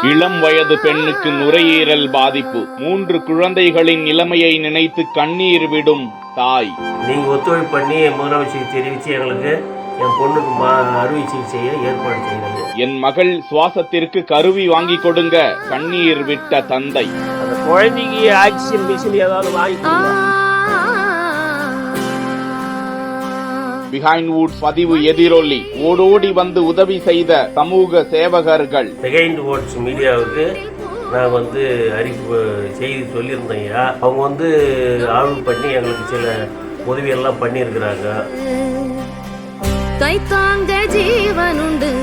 இளம் வயது பெண்ணுக்கு நுரையீரல் பாதிப்பு. 3 குழந்தைகளின் நிலைமையை நினைத்து கண்ணீர் விடும் தாய். நீங்க ஒத்துழைப்பு பண்ணி முதலமைச்சருக்கு தெரிவித்து எங்களுக்கு என் பொண்ணுக்கு அறுவை சிகிச்சையை ஏற்பாடு செய்யுங்க. என் மகள் சுவாசத்திற்கு கருவி வாங்கி கொடுங்க, கண்ணீர் விட்ட தந்தை. அந்த குழந்தைக்கு ஆக்சிஜன் மிஷின் ஏதாவது வாங்கி பிஹைண்ட் வுட்ஸ் பதிவு எதிரொலி. ஓடோடி வந்து உதவி செய்த சமூக சேவகர்கள். பிஹைண்ட் வுட்ஸ் மீடியாவுக்கு நான் அறிவிப்பு செய்தி சொல்லியிருந்தேன். அவங்க ஆய்வு பண்ணி எங்களுக்கு சில உதவியெல்லாம் பண்ணியிருக்கிறாங்க. கைத்தாங்க ஜீவனுண்டு.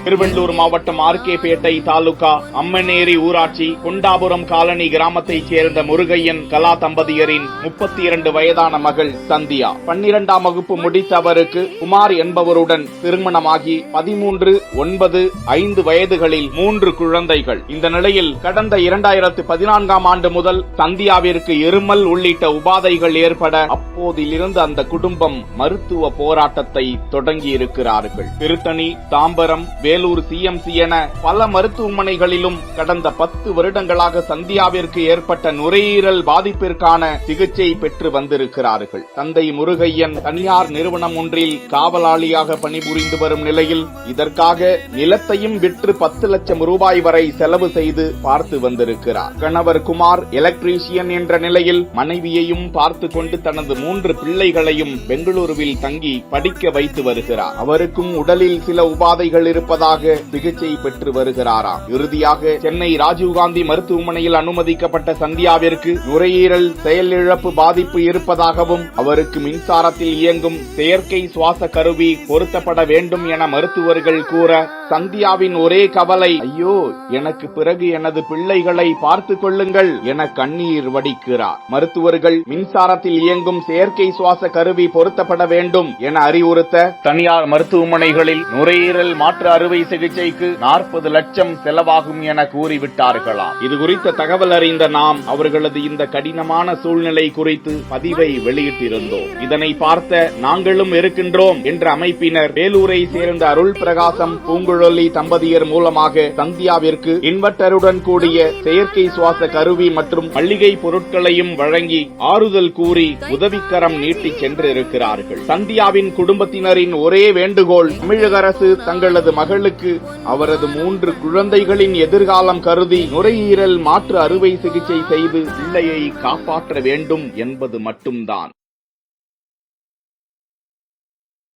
திருவள்ளூர் மாவட்டம் ஆர்கேபேட்டை தாலுகா அம்மனேரி ஊராட்சி குண்டாபுரம் காலனி கிராமத்தைச் சேர்ந்த முருகையன் கலா தம்பதியரின் 32 வயதான மகள் சந்தியா. 12ஆம் வகுப்பு முடித்த அவருக்கு குமார் என்பவருடன் திருமணமாகி 13, 9, 5 வயதுகளில் 3 குழந்தைகள். இந்த நிலையில் கடந்த 2014ஆம் ஆண்டு முதல் சந்தியாவிற்கு இருமல் உள்ளிட்ட உபாதைகள் ஏற்பட அப்போதிலிருந்து அந்த குடும்பம் மருத்துவ போராட்டத்தை தொடங்கியிருக்கிறார்கள். திருத்தணி, தாம்பரம், வேலூர், சிஎம்சி என பல மருத்துவமனைகளிலும் கடந்த 10 வருடங்களாக சந்தியாவிற்கு ஏற்பட்ட நுரையீரல் பாதிப்பிற்கான சிகிச்சை பெற்று வந்திருக்கிறார்கள். தந்தை முருகையன் தனியார் நிறுவனம் ஒன்றில் காவலாளியாக பணிபுரிந்து வரும் நிலையில் இதற்காக நிலத்தையும் விற்று 10 லட்சம் ரூபாய் வரை செலவு செய்து பார்த்து வந்திருக்கிறார். கணவர் குமார் எலக்ட்ரீஷியன் என்ற நிலையில் மனைவியையும் பார்த்து கொண்டு தனது 3 பிள்ளைகளையும் பெங்களூருவில் தங்கி படிக்க வைத்து வருகிறார். அவருக்கும் உடலில் சில உபாதைகள் இருப்பதாக சிகிச்சை பெற்று வருகிறாராம். இறுதியாக சென்னை ராஜீவ்காந்தி மருத்துவமனையில் அனுமதிக்கப்பட்ட சந்தியாவிற்கு நுரையீரல் செயலிழப்பு பாதிப்பு இருப்பதாகவும் அவருக்கு மின்சாரத்தில் இயங்கும் செயற்கை சுவாச கருவி பொருத்தப்பட வேண்டும் என மருத்துவர்கள் கூற சந்தியாவின் ஒரே கவலை, ஐயோ எனக்கு பிறகு எனது பிள்ளைகளை பார்த்துக் கொள்ளுங்கள் என கண்ணீர் வடிக்கிறார். மருத்துவர்கள் மின்சாரத்தில் இயங்கும் செயற்கை சுவாச கருவி பொருத்தப்பட வேண்டும் என அறிவுறுத்த தனியார் மருத்துவமனைகளில் நுரையீரல் மாற்று அறுவை சிகிச்சைக்கு 40 லட்சம் செலவாகும் என கூறிவிட்டார்களாம். இது குறித்த தகவல் அறிந்த நாம் அவர்களது இந்த கடினமான சூழ்நிலை குறித்து பதிவை வெளியிட்டிருந்தோம். இதனை பார்த்த நாங்களும் இருக்கின்றோம் என்ற அமைப்பினர் வேலூரை சேர்ந்த அருள் பிரகாசம், பூங்குழலி தம்பதியர் மூலமாக சந்தியாவிற்கு இன்வெர்டருடன் கூடிய செயற்கை சுவாச கருவி மற்றும் மளிகை பொருட்களையும் வழங்கி ஆறுதல் கூறி உதவிக்கரம் நீட்டி சென்றிருக்கிறார்கள். சந்தியாவின் குடும்பத்தினரின் ஒரே வேண்டுகோள், தமிழக அரசு தங்களது மகளுக்கு அவரது 3 குழந்தைகளின் எதிர்காலம் கருதி நுரையீரல் மாற்று அறுவை சிகிச்சை செய்து பிள்ளையை காப்பாற்ற வேண்டும் என்பது மட்டும்தான்.